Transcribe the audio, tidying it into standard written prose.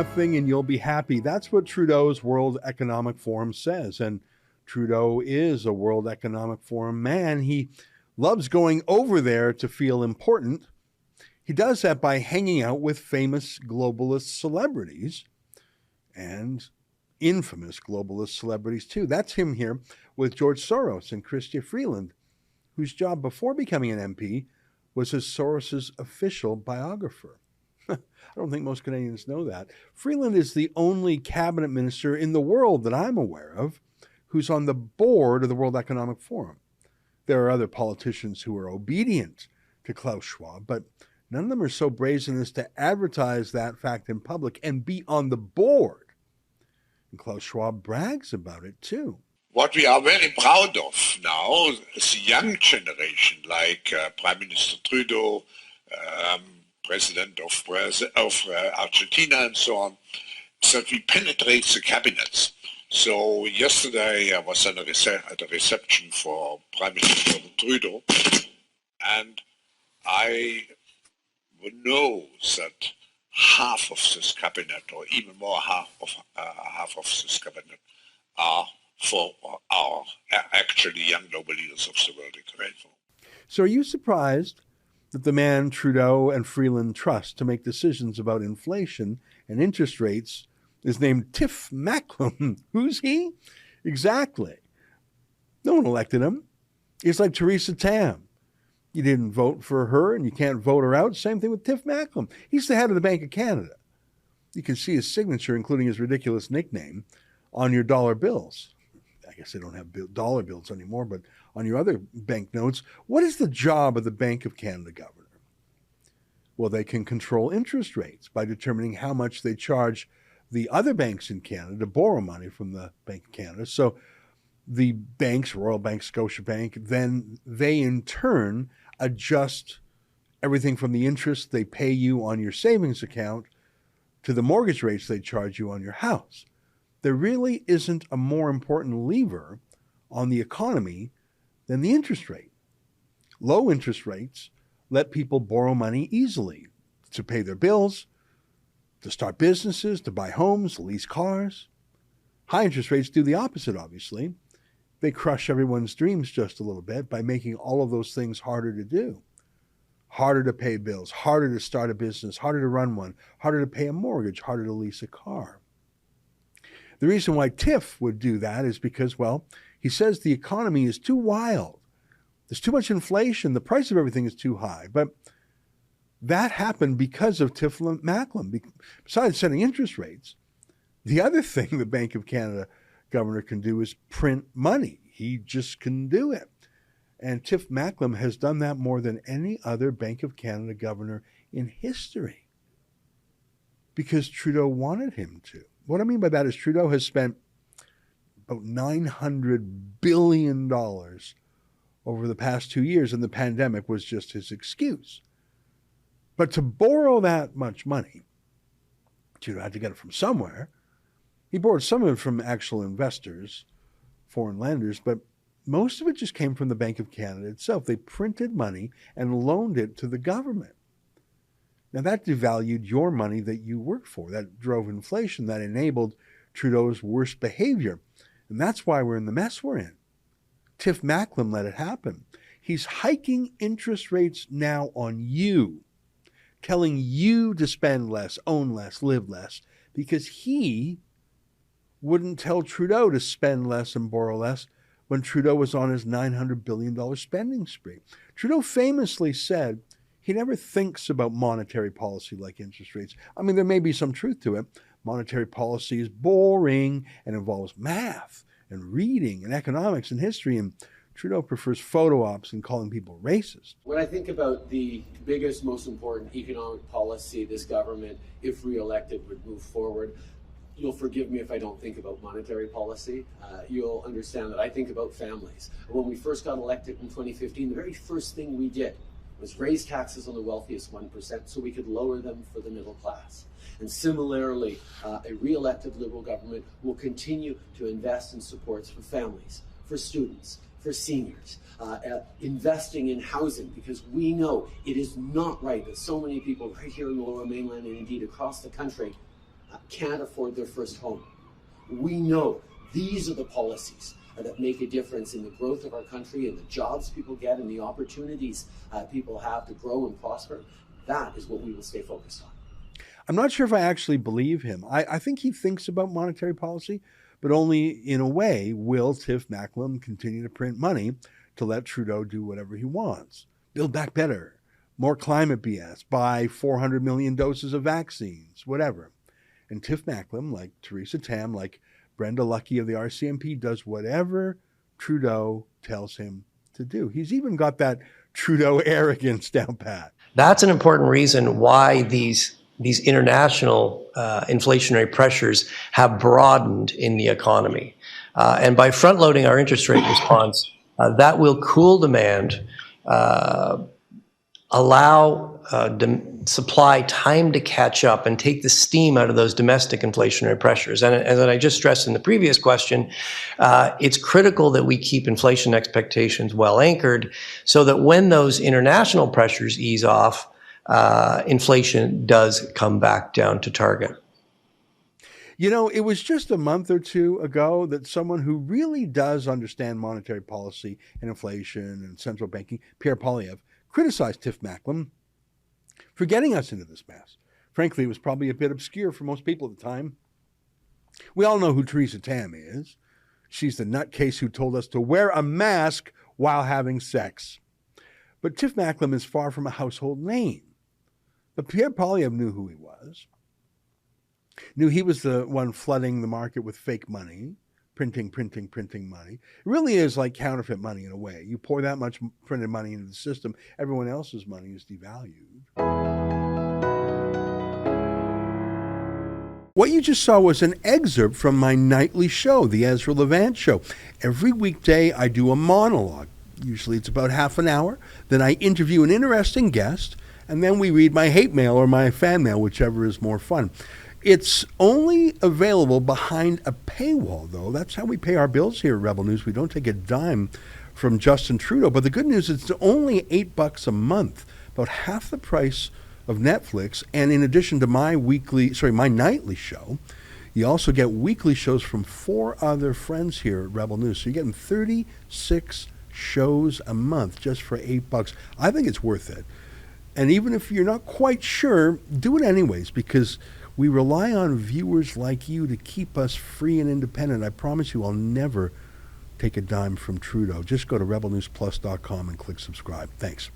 nothing and you'll be happy. That's what Trudeau's World Economic Forum says. And Trudeau is a World Economic Forum man. He loves going over there to feel important. He does that by hanging out with famous globalist celebrities and infamous globalist celebrities too. That's him here with George Soros and Chrystia Freeland, whose job before becoming an MP was as Soros's official biographer. I don't think most Canadians know that. Freeland is the only cabinet minister in the world that I'm aware of who's on the board of the World Economic Forum. There are other politicians who are obedient to Klaus Schwab, but none of them are so brazen as to advertise that fact in public and be on the board. And Klaus Schwab brags about it too. What we are very proud of now is the young generation, like Prime Minister Trudeau, President of Argentina and so on, is that we penetrate the cabinets. So yesterday I was at a reception for Prime Minister Trudeau, and I know that half of this cabinet, or even more half of this cabinet, are for our actually young global leaders of the world. Grateful. So are you surprised that the man Trudeau and Freeland trust to make decisions about inflation and interest rates is named Tiff Macklem? Who's he? Exactly. No one elected him. He's like Theresa Tam. You didn't vote for her and you can't vote her out. Same thing with Tiff Macklem. He's the head of the Bank of Canada. You can see his signature, including his ridiculous nickname, on your dollar bills. I guess they don't have dollar bills anymore, but on your other banknotes. What is the job of the Bank of Canada governor? Well, they can control interest rates by determining how much they charge the other banks in Canada to borrow money from the Bank of Canada. So the banks, Royal Bank, Scotiabank, then they in turn adjust everything from the interest they pay you on your savings account to the mortgage rates they charge you on your house. There really isn't a more important lever on the economy than the interest rate. Low interest rates let people borrow money easily to pay their bills, to start businesses, to buy homes, lease cars. High interest rates do the opposite, obviously. They crush everyone's dreams just a little bit by making all of those things harder to do. Harder to pay bills, harder to start a business, harder to run one, harder to pay a mortgage, harder to lease a car. The reason why Tiff would do that is because, well, he says the economy is too wild. There's too much inflation. The price of everything is too high. But that happened because of Tiff Macklem. Besides setting interest rates, the other thing the Bank of Canada governor can do is print money. He just can do it. And Tiff Macklem has done that more than any other Bank of Canada governor in history because Trudeau wanted him to. What I mean by that is Trudeau has spent about $900 billion over the past 2 years, and the pandemic was just his excuse. But to borrow that much money, Trudeau had to get it from somewhere. He borrowed some of it from actual investors, foreign lenders, but most of it just came from the Bank of Canada itself. They printed money and loaned it to the government. Now, that devalued your money that you worked for. That drove inflation. That enabled Trudeau's worst behavior. And that's why we're in the mess we're in. Tiff Macklem let it happen. He's hiking interest rates now on you, telling you to spend less, own less, live less, because he wouldn't tell Trudeau to spend less and borrow less when Trudeau was on his $900 billion spending spree. Trudeau famously said he never thinks about monetary policy like interest rates. I mean, there may be some truth to it. Monetary policy is boring and involves math and reading and economics and history, and Trudeau prefers photo ops and calling people racist. When I think about the biggest, most important economic policy this government, if re-elected, would move forward, you'll forgive me if I don't think about monetary policy. You'll understand that I think about families. When we first got elected in 2015, the very first thing we did was raise taxes on the wealthiest 1% so we could lower them for the middle class. And similarly, a re-elected Liberal government will continue to invest in supports for families, for students, for seniors, investing in housing, because we know it is not right that so many people right here in the Lower Mainland and indeed across the country can't afford their first home. We know these are the policies that make a difference in the growth of our country and the jobs people get and the opportunities people have to grow and prosper. That is what we will stay focused on. I'm not sure if I actually believe him. I think he thinks about monetary policy, but only in a way will Tiff Macklem continue to print money to let Trudeau do whatever he wants. Build back better, more climate BS, buy 400 million doses of vaccines, whatever. And Tiff Macklem, like Theresa Tam, like Brenda Lucki of the RCMP, does whatever Trudeau tells him to do. He's even got that Trudeau arrogance down pat. That's an important reason why these international inflationary pressures have broadened in the economy. And by front-loading our interest rate response, that will cool demand, allow supply time to catch up and take the steam out of those domestic inflationary pressures. And as I just stressed in the previous question, it's critical that we keep inflation expectations well anchored so that when those international pressures ease off, inflation does come back down to target. You know, it was just a month or two ago that someone who really does understand monetary policy and inflation and central banking, Pierre Poilievre, criticized Tiff Macklem for getting us into this mess. Frankly, it was probably a bit obscure for most people at the time. We all know who Theresa Tam is. She's the nutcase who told us to wear a mask while having sex. But Tiff Macklem is far from a household name. But Pierre Poilievre knew who he was, knew he was the one flooding the market with fake money, printing money. It really is like counterfeit money in a way. You pour that much printed money into the system, everyone else's money is devalued. What you just saw was an excerpt from my nightly show, The Ezra Levant Show. Every weekday I do a monologue. Usually it's about half an hour. Then I interview an interesting guest, and then we read my hate mail or my fan mail, whichever is more fun. It's only available behind a paywall, though. That's how we pay our bills here at Rebel News. We don't take a dime from Justin Trudeau. But the good news is it's only $8 a month, about half the price of Netflix. And in addition to my nightly show, you also get weekly shows from 4 other friends here at Rebel News. So you're getting 36 shows a month just for $8. I think it's worth it. And even if you're not quite sure, do it anyways, because we rely on viewers like you to keep us free and independent. I promise you I'll never take a dime from Trudeau. Just go to rebelnewsplus.com and click subscribe. Thanks.